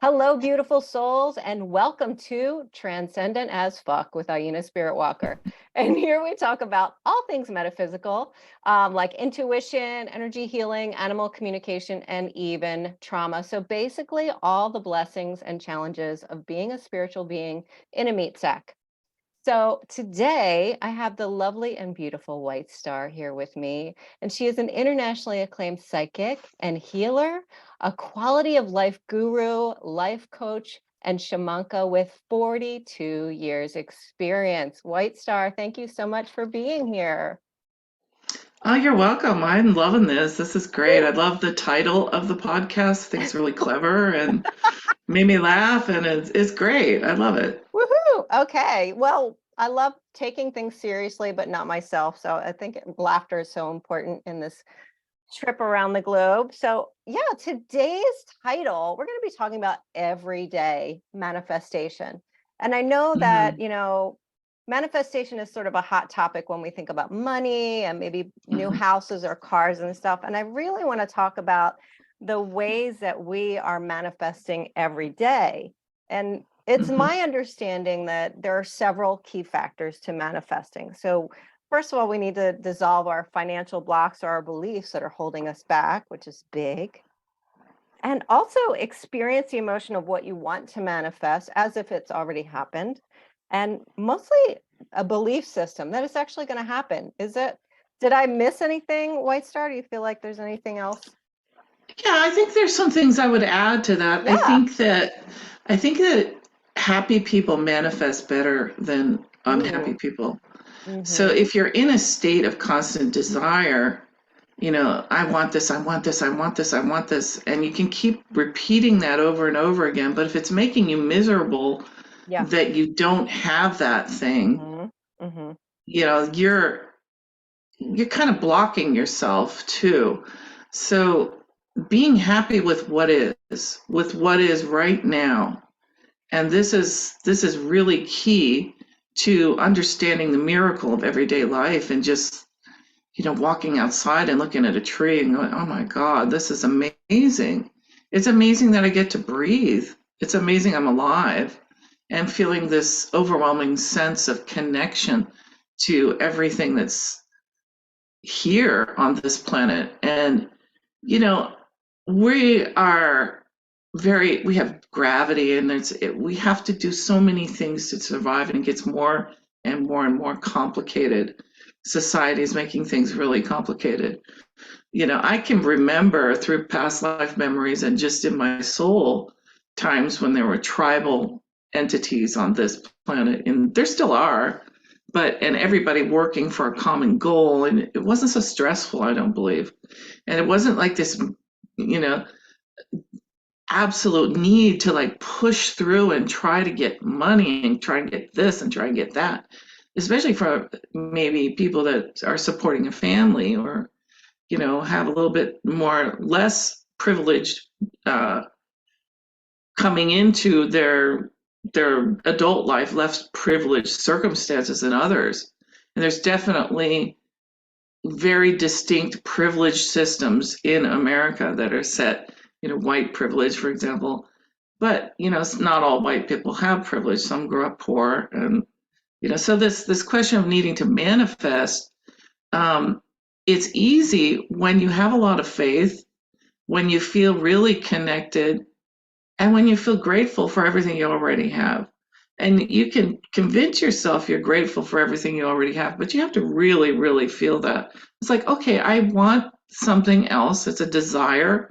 Hello, beautiful souls, and welcome to Transcendent as Fuck with Iena SpiritWalker. And here we talk about all things metaphysical, like intuition, energy healing, animal communication, and even trauma. So basically, all the blessings and challenges of being a spiritual being in a meat sack. So today I have the lovely and beautiful White Star here with me, and she is an internationally acclaimed psychic and healer, a quality of life guru, life coach, and shamanka with 42 years experience. White Star, thank you so much for being here. Oh, you're welcome. I'm loving this. This is great. I love the title of the podcast. I think it's really clever and made me laugh, and it's great. I love it. Woohoo! Okay. Well, I love taking things seriously, but not myself. So I think laughter is so important in this trip around the globe. So, yeah, today's title, we're going to be talking about everyday manifestation. And I know that, Hmm. manifestation is sort of a hot topic when we think about money and maybe new Hmm. houses or cars and stuff. And I really want to talk about the ways that we are manifesting every day. And it's Hmm. my understanding that there are several key factors to manifesting. So, first of all, we need to dissolve our financial blocks or our beliefs that are holding us back, which is big. And also experience the emotion of what you want to manifest as if it's already happened. And mostly a belief system that it's actually going to happen. Did I miss anything, White Star? Do you feel like there's anything else? Yeah, I think there's some things I would add to that. Yeah. I think that happy people manifest better than unhappy Ooh. people. So Mm-hmm. if you're in a state of constant desire, I want this, I want this, I want this, I want this. And you can keep repeating that over and over again. But if it's making you miserable Yeah. that you don't have that thing, Mm-hmm. Mm-hmm. you know, you're kind of blocking yourself too. So being happy with what is right now. And this is really key to understanding the miracle of everyday life and just walking outside and looking at a tree and going, oh my God, this is amazing. It's amazing that I get to breathe. It's amazing I'm alive and feeling this overwhelming sense of connection to everything that's here on this planet. And, you know, we are we have gravity and we have to do so many things to survive, and it gets more and more and more complicated. Society is making things really complicated. I can remember through past life memories and just in my soul times when there were tribal entities on this planet, and there still are, and everybody working for a common goal, and it wasn't so stressful, I don't believe. And it wasn't like this, you know, absolute need to like push through and try to get money and try and get this and try and get that, especially for maybe people that are supporting a family or have a little bit more less privileged uh, coming into their adult life, less privileged circumstances than others. And there's definitely very distinct privilege systems in America that are set, white privilege, for example. But, it's not all white people have privilege. Some grew up poor. And, so this question of needing to manifest, um, it's easy when you have a lot of faith, when you feel really connected, and when you feel grateful for everything you already have. And you can convince yourself you're grateful for everything you already have, but you have to really, really feel that. It's like, okay, I want something else. It's a desire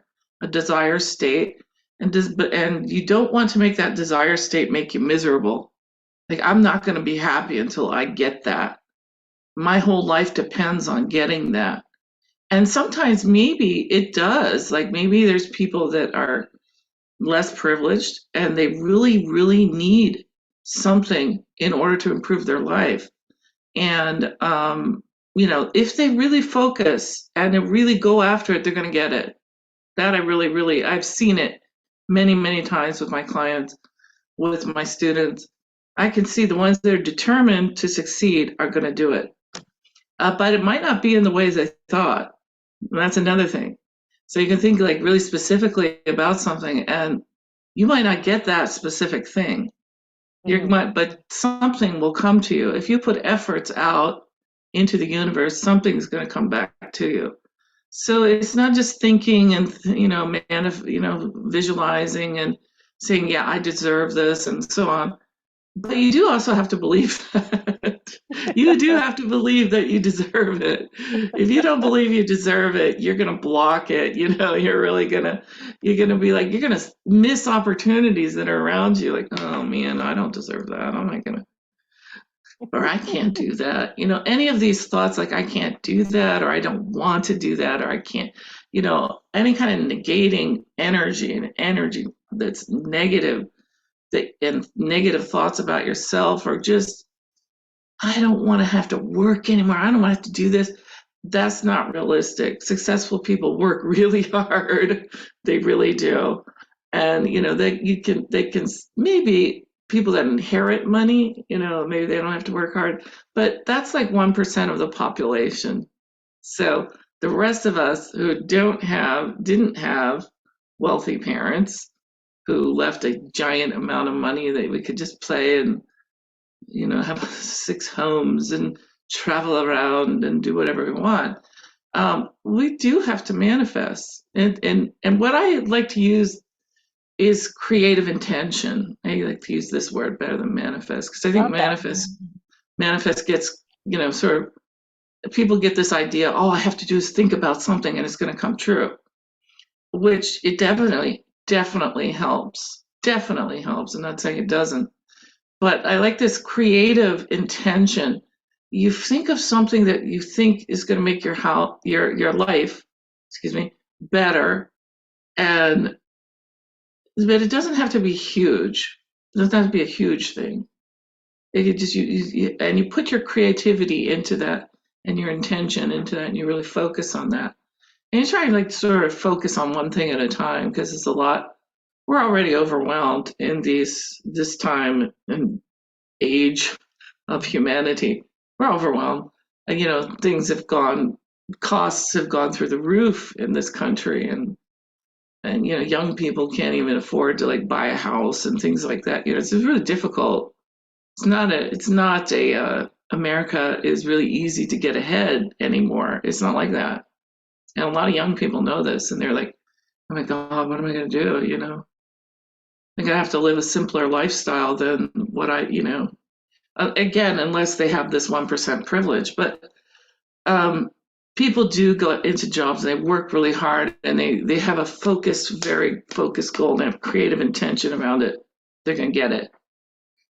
state. And you don't want to make that desire state make you miserable. Like, I'm not going to be happy until I get that. My whole life depends on getting that. And sometimes maybe it does. Like maybe there's people that are less privileged and they really, really need something in order to improve their life. And, if they really focus and they really go after it, they're going to get it. That I really, really, I've seen it many, many times with my clients, with my students. I can see the ones that are determined to succeed are going to do it. But it might not be in the ways I thought. And that's another thing. So you can think like really specifically about something, and You might not get that specific thing. Hmm. But something will come to you. If you put efforts out into the universe, something's going to come back to you. So it's not just thinking and visualizing and saying, yeah, I deserve this and so on. But you do also have to believe that. You do have to believe that you deserve it. If you don't believe you deserve it, you're going to block it. You're going to be like, you're going to miss opportunities that are around you. Like, oh man, I don't deserve that. I'm not going to, or I can't do that. Any of these thoughts like, I can't do that, or I don't want to do that, or I can't, any kind of negating energy and energy that's negative and negative thoughts about yourself, or just, I don't want to have to work anymore. I don't want to have to do this. That's not realistic. Successful people work really hard. They really do. And they can maybe people that inherit money, maybe they don't have to work hard, but that's like 1% of the population. So the rest of us who didn't have wealthy parents who left a giant amount of money that we could just play and have 6 homes and travel around and do whatever we want. We do have to manifest, and what I like to use is creative intention. I like to use this word better than manifest, because I think Love that. manifest gets, sort of, people get this idea, all I have to do is think about something and it's going to come true, which it definitely helps. Definitely helps. I'm not saying it doesn't. But I like this creative intention. You think of something that you think is going to make your life, excuse me, better, and but it doesn't have to be huge. It doesn't have to be a huge thing. It could just and you put your creativity into that and your intention into that, and you really focus on that. And you try and like sort of focus on one thing at a time, because it's a lot. We're already overwhelmed in this time and age of humanity. We're overwhelmed. And, costs have gone through the roof in this country, and young people can't even afford to like buy a house and things like that. It's really difficult. It's not a America is really easy to get ahead anymore. It's not like that. And a lot of young people know this, and they're like, oh my God, what am I going to do? I'm going to have to live a simpler lifestyle than what again, unless they have this 1% privilege. But um, people do go into jobs and they work really hard, and they have a very focused goal, and they have creative intention around it. They're going to get it.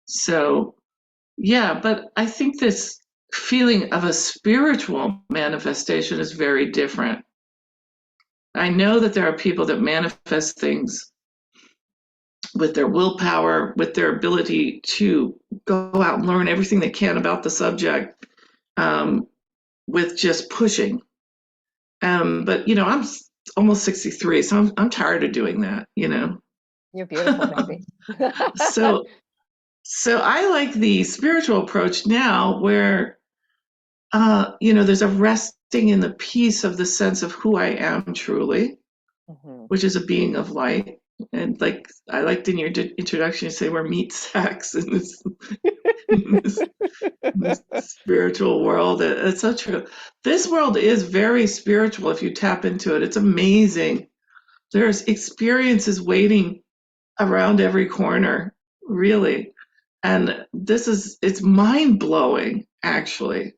So, yeah, but I think this feeling of a spiritual manifestation is very different. I know that there are people that manifest things with their willpower, with their ability to go out and learn everything they can about the subject, um, with just pushing. But I'm almost 63, so I'm tired of doing that. You're beautiful, baby. So so I like the spiritual approach now, where there's a resting in the peace of the sense of who I am truly, Mhm. which is a being of light. And like I liked in your introduction, you say we're meat sacks in this spiritual world. It's so true. This world is very spiritual if you tap into it. It's amazing. There's experiences waiting around every corner, really. And it's mind blowing, actually.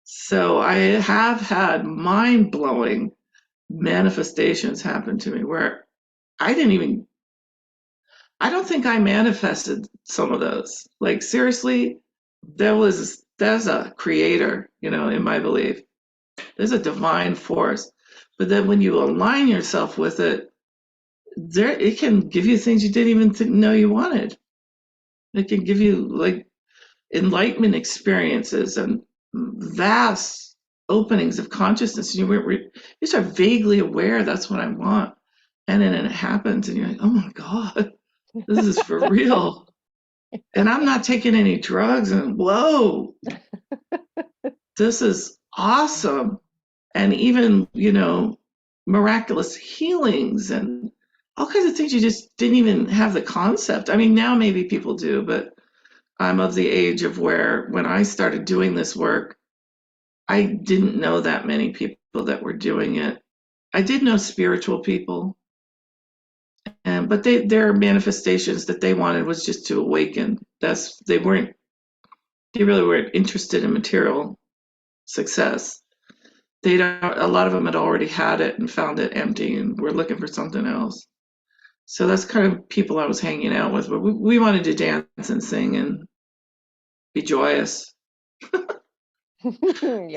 So I have had mind blowing manifestations happen to me where I didn't even, I don't think I manifested some of those. Like, seriously, there's a creator, in my belief. There's a divine force. But then when you align yourself with it, it can give you things you didn't even know you wanted. It can give you like enlightenment experiences and vast openings of consciousness. You start vaguely aware that's what I want, and then it happens, and you're like, oh my God, this is for real. And I'm not taking any drugs, and whoa, this is awesome. And even miraculous healings and all kinds of things you just didn't even have the concept. I mean, now maybe people do, but I'm of the age of where when I started doing this work, I didn't know that many people that were doing it. I did know spiritual people, and but their manifestations that they wanted was just to awaken. They really weren't interested in material success. A lot of them had already had it and found it empty and were looking for something else. So that's kind of people I was hanging out with. But we wanted to dance and sing and be joyous.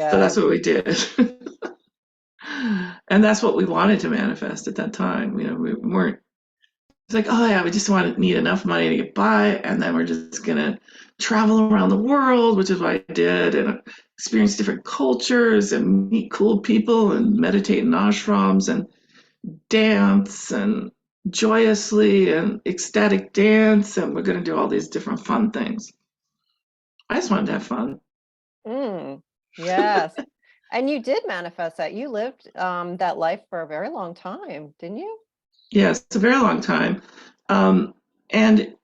So Yes. that's what we did. And that's what we wanted to manifest at that time. We weren't, it's like, oh yeah, we just need enough money to get by, and then we're just gonna travel around the world, which is what I did, and experience different cultures and meet cool people and meditate in ashrams and dance and joyously and ecstatic dance, and we're gonna do all these different fun things. I just wanted to have fun. Mm, yes. And you did manifest that. You lived that life for a very long time, didn't you? Yes, it's a very long time. And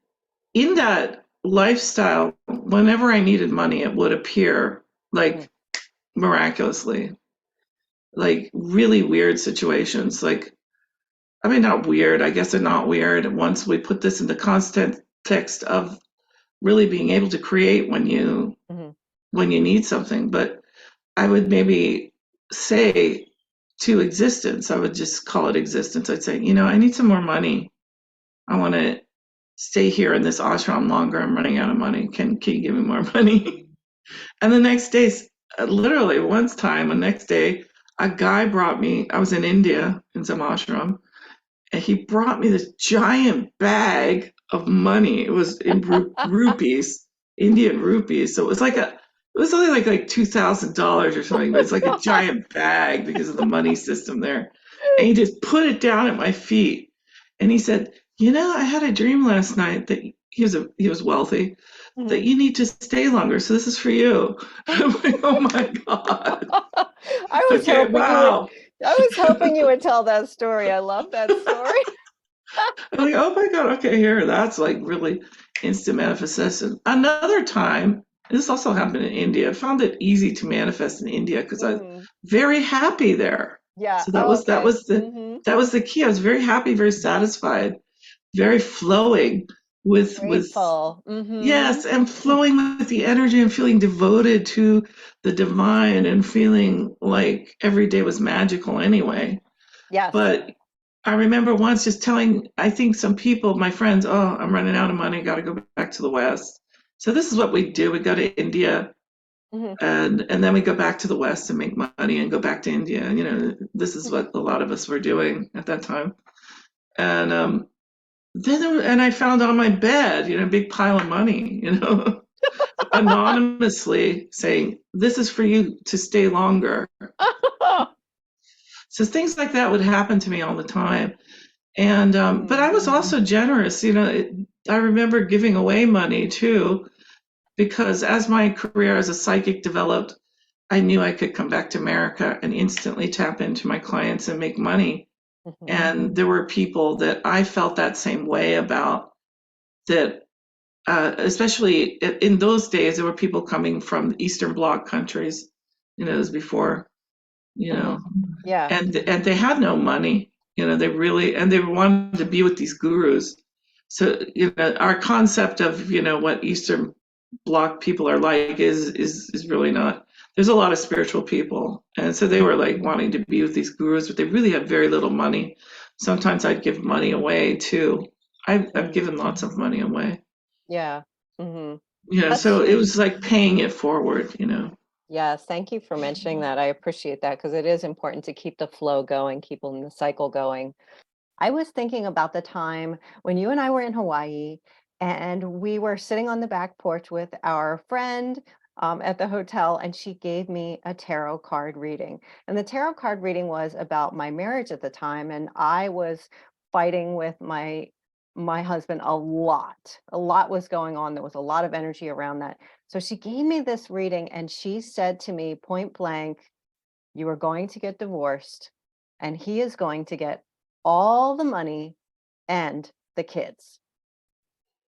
in that lifestyle, whenever I needed money, it would appear Mhm, like miraculously, like really weird situations. Like, I mean, not weird, I guess they're not weird. Once we put this in the context of really being able to create mhm, when you need something. But I would maybe say to existence, I would just call it existence. I'd say, I need some more money. I want to stay here in this ashram longer. I'm running out of money. Can you give me more money? And the next day, literally the next day, a guy brought me, I was in India in some ashram, and he brought me this giant bag of money. It was in rupees, Indian rupees. So it was only like $2,000 or something, but it's like a giant bag because of the money system there. And he just put it down at my feet, and he said, I had a dream last night that he was wealthy, that mhm. you need to stay longer. So this is for you. I'm like, oh my God. I was Okay, hoping you would wow. I was hoping you would tell that story. I love that story. I'm like, oh my God, okay, here, that's like really instant manifestation. Another time, this also happened in India. I found it easy to manifest in India because I was Mm, very happy there. yeah. So Oh, okay. Hmm. that was the key. I was very happy, very satisfied, very flowing with Grateful. Hmm. yes, and flowing with the energy and feeling devoted to the divine and feeling like every day was magical anyway. Yes. But I remember once just telling, I think some people, my friends, oh, I'm running out of money, got to go back to the West. So this is what we do. We go to India Hmm. and then we go back to the West and make money and go back to India. This is what a lot of us were doing at that time. And and I found on my bed, a big pile of money, anonymously saying, this is for you to stay longer. So things like that would happen to me all the time. And but I Mm, was also generous. I remember giving away money too, because as my career as a psychic developed, I knew I could come back to America and instantly tap into my clients and make money. mhm, And there were people that I felt that same way about, that especially in those days, there were people coming from Eastern Bloc countries. It was before, you mhm. know, Yeah. and they had no money. They wanted to be with these gurus. So our concept of what Eastern Bloc people are like is really not. There's a lot of spiritual people, and so they were like wanting to be with these gurus, but they really had very little money. Sometimes I'd give money away too. I've Mm, given lots of money away. yeah. Hmm. That's So it sweet. was like paying it forward. Yes, thank you for mentioning that. I appreciate that because it is important to keep the flow going, keeping the cycle going. I was thinking about the time when you and I were in Hawaii and we were sitting on the back porch with our friend at the hotel, and she gave me a tarot card reading. And the tarot card reading was about my marriage at the time, and I was fighting with my husband a lot. A lot was going on. There was a lot of energy around that. So she gave me this reading and she said to me point blank, you are going to get divorced and he is going to get all the money and the kids.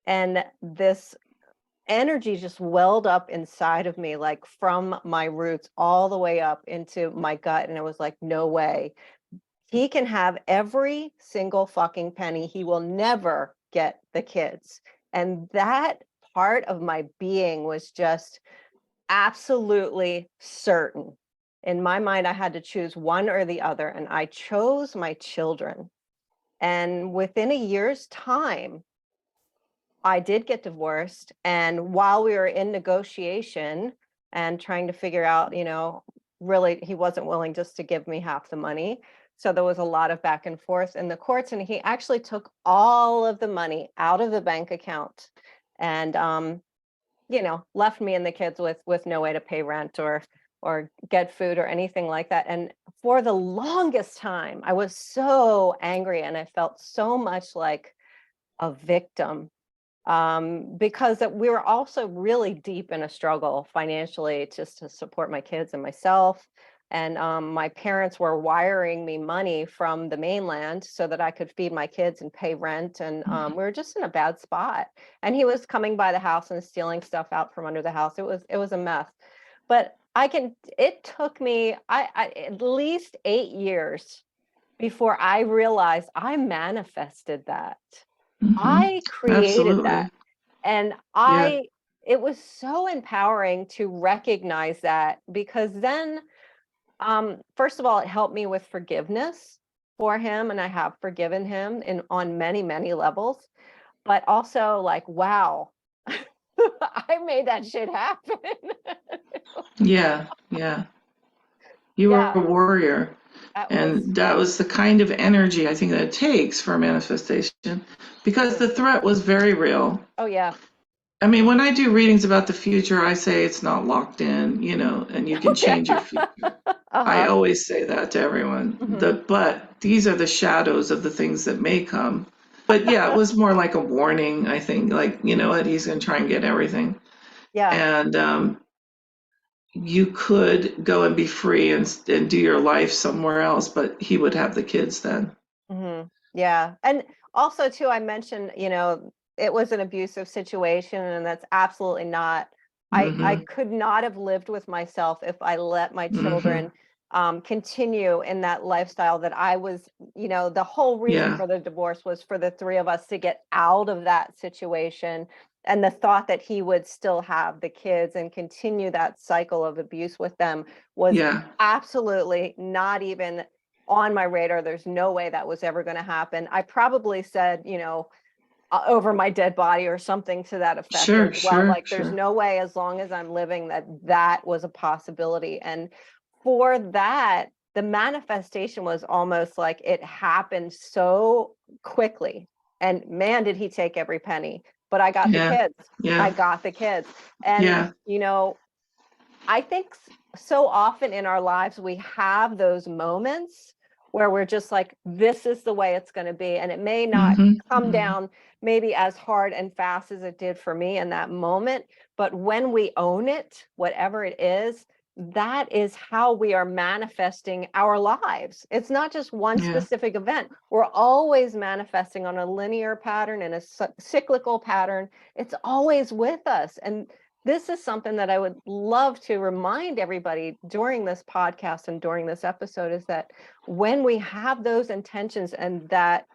And this energy just welled up inside of me, like from my roots all the way up into my gut. And it was like, no way. He can have every single fucking penny. He will never get the kids. And that part of my being was just absolutely certain. In my mind, I had to choose one or the other, and I chose my children. And within a year's time, I did get divorced. And while we were in negotiation and trying to figure out, really, he wasn't willing just to give me half the money. So there was a lot of back and forth in the courts, and he actually took all of the money out of the bank account and, left me and the kids with no way to pay rent or get food or anything like that. And for the longest time, I was so angry and I felt so much like a victim, because we were also really deep in a struggle financially just to support my kids and myself. And my parents were wiring me money from the mainland so that I could feed my kids and pay rent. And we were just in a bad spot. And he was coming by the house and stealing stuff out from under the house. It was a mess. But it took me at least 8 years before I realized I manifested that. I created that. Absolutely. And Yeah. it was so empowering to recognize that, because then, first of all, it helped me with forgiveness for him. And I have forgiven him on many, many levels, but also like, wow, I made that shit happen. Yeah. Yeah. You were Yeah, a warrior. that was, And that was the kind of energy I think that it takes for manifestation, because the mm, threat was very real. oh yeah. I mean, when I do readings about the future, I say it's not locked in, and you can Oh yeah. change your future. I Uh-huh. always say that to everyone. Hmm. But these are the shadows of the things that may come. But yeah, it was more like a warning, I think, like, you know what, he's going to try and get everything. Yeah. And you could go and be free and do your life somewhere else, but he would have the kids then. Yeah. And also too, I mentioned, it was an abusive situation, and that's absolutely not, I Hmm. could not have lived with myself if I let my Hmm. children continue in that lifestyle that I was, the whole reason Yeah. for the divorce was for the three of us to get out of that situation. And the thought that he would still have the kids and continue that cycle of abuse with them was Yeah. absolutely not even on my radar. There's no way that was ever going to happen. I probably said, over my dead body or something to that effect as Sure, well. sure, Like, there's sure. no way, as long as I'm living, that was a possibility. And for that, the manifestation was almost like it happened so quickly. And man, did he take every penny. But I got the Yeah. kids. I Yeah. got the kids. And, Yeah. I think so often in our lives, we have those moments where we're just like, this is the way it's going to be. And it may not Hmm. come Hmm. down maybe as hard and fast as it did for me in that moment. But when we own it, whatever it is, that is how we are manifesting our lives. It's not just one Yeah. specific event. We're always manifesting on a linear pattern and a cyclical pattern. It's always with us. And this is something that I would love to remind everybody during this podcast and during this episode, is that when we have those intentions and that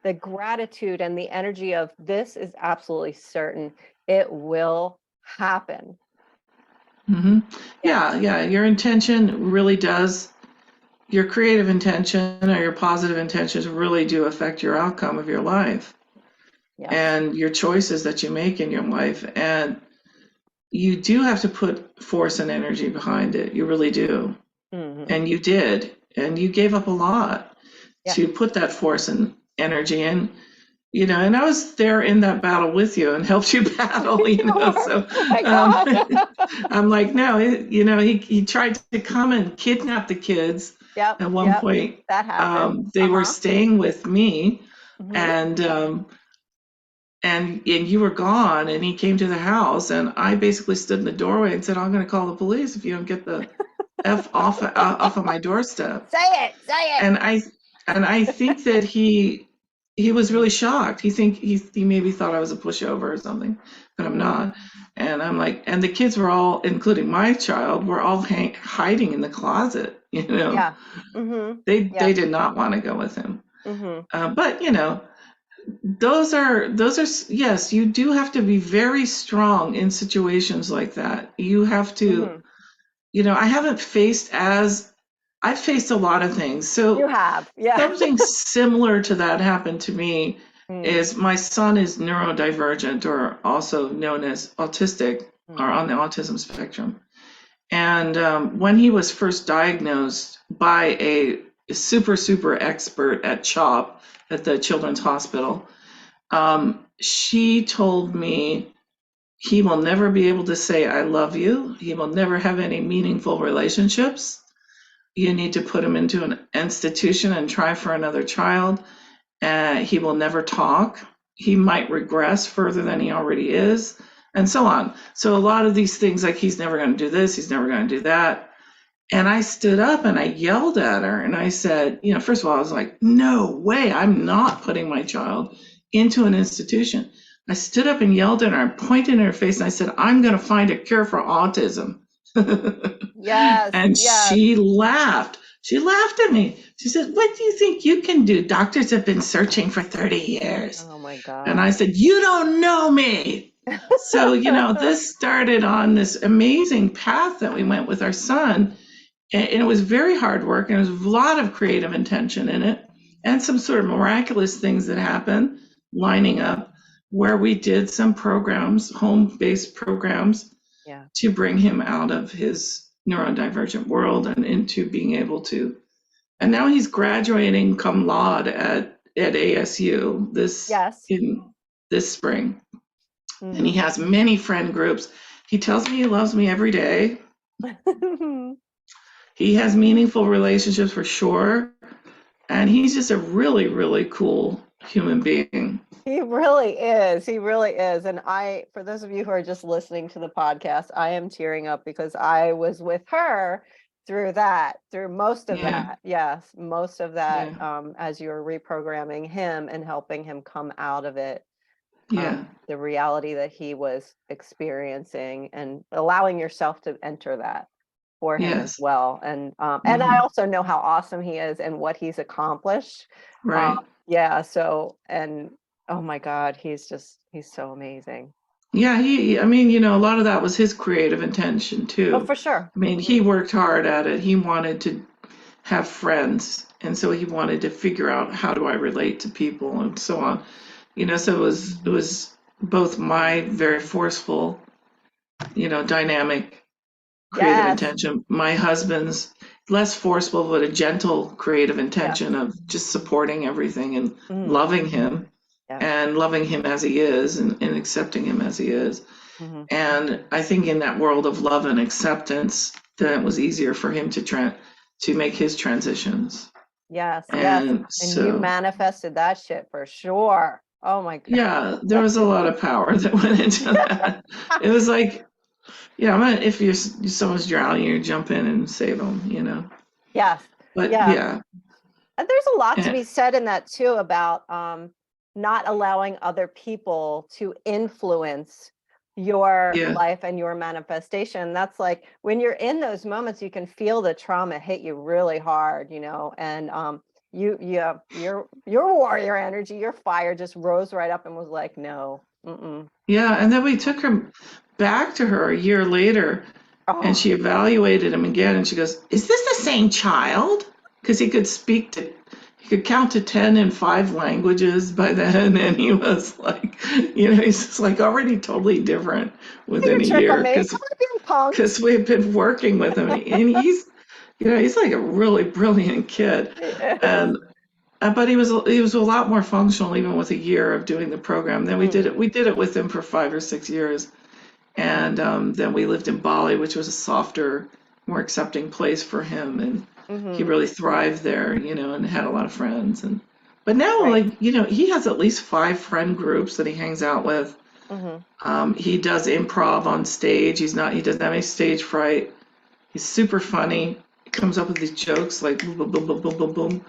the gratitude and the energy of this is absolutely certain, it will happen. Hmm. Yeah. Yes. Yeah. Your intention really does, your creative intention or your positive intentions really do affect your outcome of your life Yes. and your choices that you make in your life. And you do have to put force and energy behind it. You really do. Hmm. And you did. And you gave up a lot Yeah. to put that force and energy in. And I was there in that battle with you and helped you battle, Sure. so Oh my um, God. I'm like, no, he tried to come and kidnap the kids Yep. at one Yep. point. That happened. They were Uh-huh. staying with me, Hmm. and you were gone, and he came to the house, and I basically stood in the doorway and said, I'm going to call the police if you don't get the F off of my doorstep. Say it. Say it. And I think that he he was really shocked. He maybe thought I was a pushover or something, but I'm not. And I'm like, and the kids were all, including my child, were all hiding in the closet. Yeah. Mm-hmm. They Yeah. did not want to go with him. Mm-hmm. But those are yes, you do have to be very strong in situations like that. You have to, Mm-hmm. I haven't I've faced a lot of things. You So have. Yeah. something similar to that happened to me Mm. is my son is neurodivergent, or also known as autistic, or Mm. on the autism spectrum. And when he was first diagnosed by a super, super expert at CHOP, at the Children's Hospital, she told me he will never be able to say, I love you. He will never have any meaningful relationships. You need to put him into an institution and try for another child. He will never talk. He might regress further than he already is, and so on. So a lot of these things, like he's never going to do this, he's never going to do that. And I stood up and I yelled at her and I said, first of all, I was like, no way, I'm not putting my child into an institution. I stood up and yelled at her and pointed in her face and I said, I'm going to find a cure for autism. Yes. And Yes. she laughed. She laughed at me. She said, what do you think you can do? Doctors have been searching for 30 years. Oh my And I God. said, you don't know me. So, this started on this amazing path that we went with our son. And it was very hard work, and there was a lot of creative intention in it, and some sort of miraculous things that happened lining up, where we did some programs, home-based programs, Yeah. to bring him out of his neurodivergent world and into being able to. And now he's graduating cum laude at ASU Yes. in this spring, and he Mm-hmm. has many friend groups. He tells me he loves me every day. He has meaningful relationships for sure. And he's just a really, really cool human being. He really is. He really is. And for those of you who are just listening to the podcast, I am tearing up because I was with her through most of Yeah, that. Yes, most of that, yeah, as you were reprogramming him and helping him come out of it, yeah, the reality that he was experiencing, and allowing yourself to enter that for him as yes. well. And I Hmm. also know how awesome he is and what he's accomplished. Um, Right. yeah, so, and oh my God, he's so amazing. Yeah, I mean, a lot of that was his creative intention Oh, too. for sure. I mean, he worked hard at it. He wanted to have friends. And so he wanted to figure out, how do I relate to people and so on. So it was both my very forceful, dynamic creative Yes. intention. My husband's less forceful, but a gentle creative Yes. intention of just supporting everything and Mm, loving him, yes. and loving him as he is, and accepting him as he is. Hmm. And I think in that world of love and acceptance, then it was easier for him to make his transitions. Yes. Yes. And And you so, manifested that shit for sure. Oh my yeah, there was a lot of power that went into God. that. It was like, yeah, if someone's drowning, you jump in and save them. Yes. But Yeah. yeah, And there's a lot to eh, be said in that too about not allowing other people to influence your yeah, life and your manifestation. That's like when you're in those moments, you can feel the trauma hit you really hard, and your warrior energy, your fire just rose right up and was like, no, mm-mm. yeah. And then we took him back to her a year later, and Oh, she evaluated him again, and she goes, "Is this the same child?" Because he could count to 10 in 5 languages by then, and he was like, he's just like already totally different you within a trick on year, me. because Come on, being we've been working with him, and he's like a really brilliant kid, punked. and but he was a lot more functional even with a year of doing the program. Then we did it with him for 5 or 6 years, and then we lived in Bali, which was a softer, more accepting place for him, and he Mm-hmm. really thrived there, and had a lot of friends. And but now, Right. like, he has at least 5 friend groups that he hangs out with. Mm-hmm. He does improv on stage. He doesn't have any stage fright. He's super funny. He comes up with these jokes like boom, boom, boom, boom, boom, boom, boom.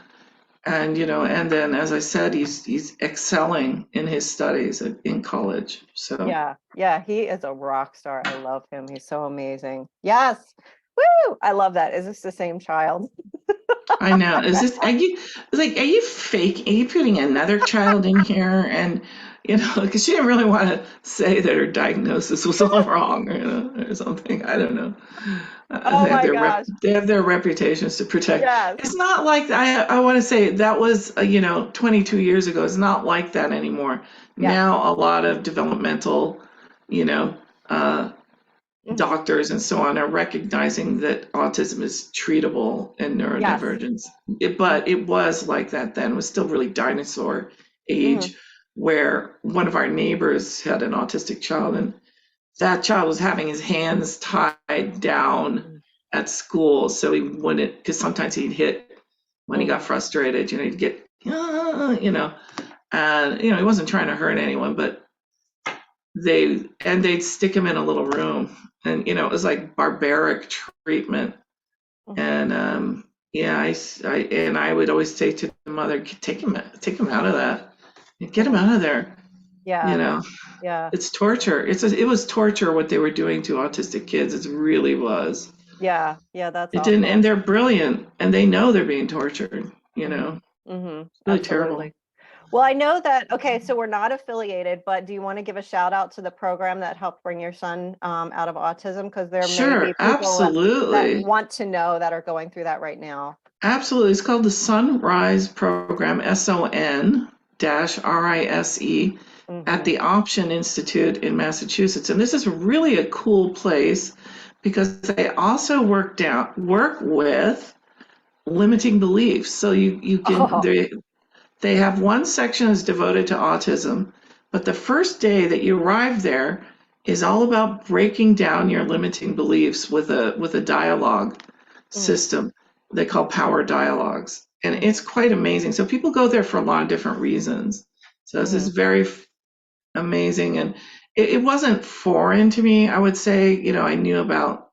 And and then as I said, he's excelling in his studies in college. So Yeah. Yeah. He is a rock star. I love him. He's so amazing. Yes. Woo! I love that. Is this the same child? I know. Is this, are you, like, are you fake? Are you putting another child in here? And, because she didn't really want to say that her diagnosis was all wrong, or something. I don't know. Oh my gosh. They have their reputations to protect. Yes. It's not like I want to say that was 22 years ago. It's not like that anymore. Yeah. Now a lot of developmental, you know, uh, Hmm. doctors and so on are recognizing that autism is treatable and Yes. neurodivergence. But it was like that then. It was still really dinosaur Hmm. age, where one of our neighbors had an autistic child, and that child was having his hands tied down at school so he wouldn't, because sometimes he'd hit when he got Hmm. frustrated, he'd get, and, he wasn't trying to hurt anyone, but they'd stick him in a little room, and it was like barbaric treatment. Hmm. And yeah, I would always say to the mother, take him out of that, get him Hmm. out of there. you Yeah. know Yeah. it's torture. It was torture what they were doing to autistic kids. It really was. Yeah. Yeah. That's It didn't, awful. and they're brilliant and they know they're being tortured. Hmm. Hmm. It's really terrible. Absolutely. Well, I know that. Okay, so we're not affiliated, but do you want to give a shout out to the program that helped bring your son out of autism? Because there may be Sure, people that absolutely. want to know that are going through that right now. Absolutely. It's called the Sunrise Program, SON-RISE, at Hmm. the Option Institute in Massachusetts. And this is really a cool place because they also work with limiting beliefs. So you can Oh. they have one section is devoted to autism, but the first day that you arrive there is all about breaking down your limiting beliefs with a dialogue Mm, system they call power dialogues. And it's mhm, quite amazing. So people go there for a lot of different reasons. So this is mhm, very amazing. And it wasn't foreign to me, I would say. I knew about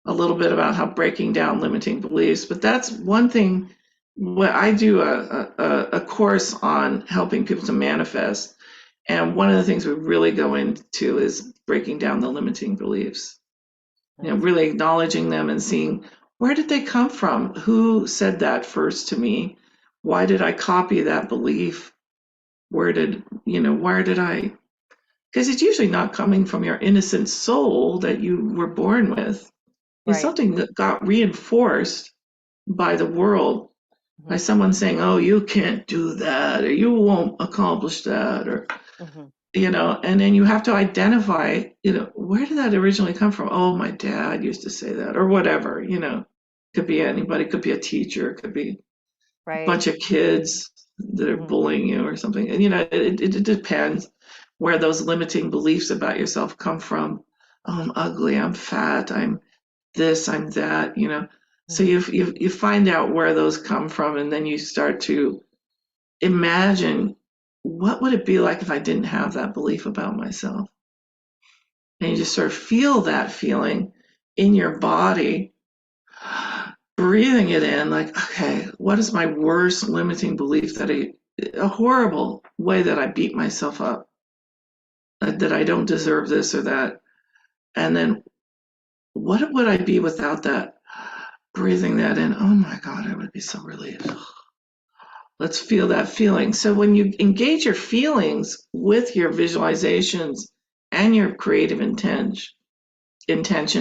a little bit about how breaking down limiting beliefs, but that's one thing. What I do a course on helping people to manifest, and one of the things we really go into is breaking down the limiting beliefs. that's Really acknowledging them and seeing, where did they come from? Who said that first to me? Why did I copy that belief? Where did I? Because it's usually not coming from your innocent soul that you were born with. It's right. something that got reinforced by the world, by Mhm, someone saying, oh, you can't do that, or you won't accomplish that, or, mhm, and then you have to identify, where did that originally come from? Oh, my dad used to say that, or whatever. Could be anybody, could be a teacher, could be a right. bunch of kids that are Mhm, bullying you or something. And, it depends where those limiting beliefs about yourself come from. Oh, I'm ugly, I'm fat, I'm this, I'm that. So mhm, you find out where those come from, and then you start to imagine, what would it be like if I didn't have that belief about myself? And you just sort of feel that feeling in your body, breathing it in, like, okay, what is my worst limiting belief, a horrible way that I beat myself up, that I don't deserve this or that. And then what would I be without that? Breathing that in, oh my God, I would be so relieved. Let's feel that feeling. So when you engage your feelings with your visualizations and your creative intention,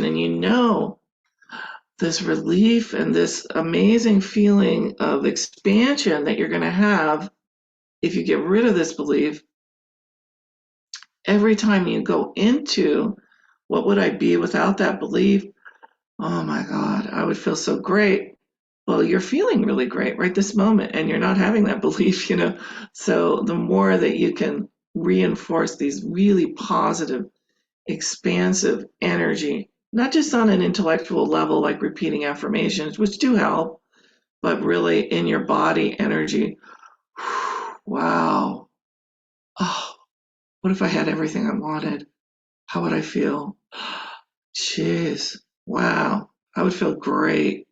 and this relief and this amazing feeling of expansion that you're going to have if you get rid of this belief, every time you go into, what would I be without that belief? Oh my God, I would feel so great. Well, you're feeling really great right this moment, and you're not having that belief. So the more that you can reinforce these really positive, expansive energy, not just on an intellectual level, like repeating affirmations, which do help, but really in your body energy. Wow. Oh, what if I had everything I wanted? How would I feel? Jeez. Wow. I would feel great.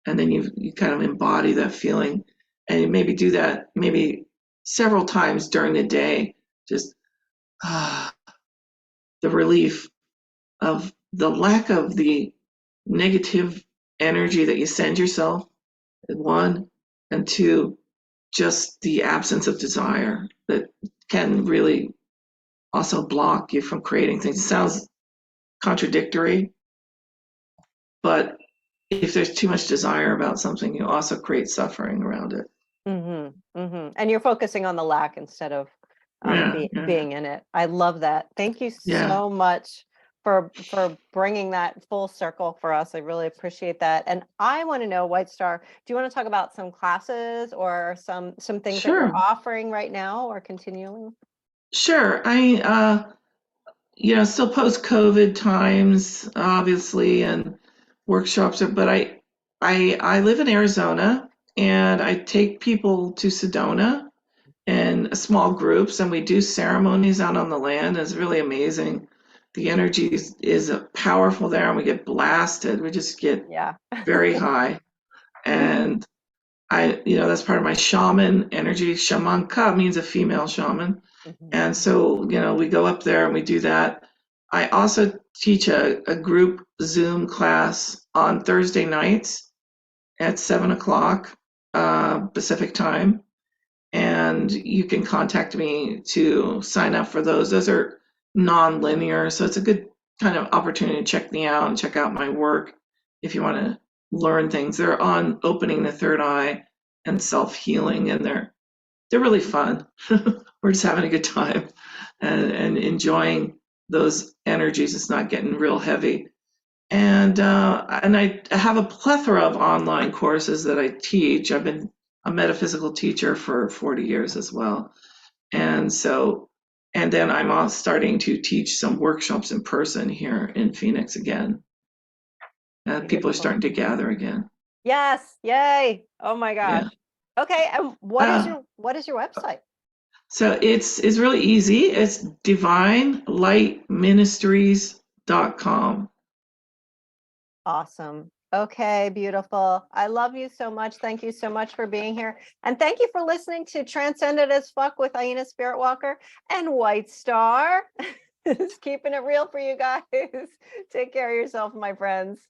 And then you kind of embody that feeling and maybe do that maybe several times during the day. Just the relief of the lack of the negative energy that you send yourself, one, and two, just the absence of desire that can really also block you from creating things. It sounds contradictory, but if there's too much desire about something, you also create suffering around it. And you're focusing on the lack instead of Yeah, yeah, being in it. I love that. Thank you yeah. so much for bringing that full circle for us. I really appreciate that. And I want to know, White Star, do you want to talk about some classes or some things that you're Sure, offering right now or continuing? sure. Still post-COVID times, obviously, and workshops. But I live in Arizona, and I take people to Sedona in small groups, and we do ceremonies out on the land. It's really amazing. The energy is powerful there, and we get blasted. We just get Yeah. very high, and that's part of my shaman energy. Shamanka means a female shaman. Mhm. And so, we go up there and we do that. I also teach a group Zoom class on Thursday nights at 7 o'clock Pacific time. And you can contact me to sign up for those. Those are non-linear, so it's a good kind of opportunity to check me out and check out my work if you want to learn things. They're on opening the third eye and self-healing, and they're really fun. We're just having a good time and enjoying those energies. It's not getting real heavy. And I have a plethora of online courses that I teach. I've been a metaphysical teacher for 40 years as well. And then I'm also starting to teach some workshops in person here in Phoenix again. People are Beautiful. starting to gather again. Yes. Yay. Oh my Yeah. gosh. Okay. And Uh, what is your website? so it's really easy. It's divinelightministries.com. Awesome. Okay, beautiful. I love you so much. Thank you so much for being here. And thank you for listening to Transcendent as Fuck with Iena SpiritWalker and White Star. Just keeping it real for you guys. Take care of yourself, my friends.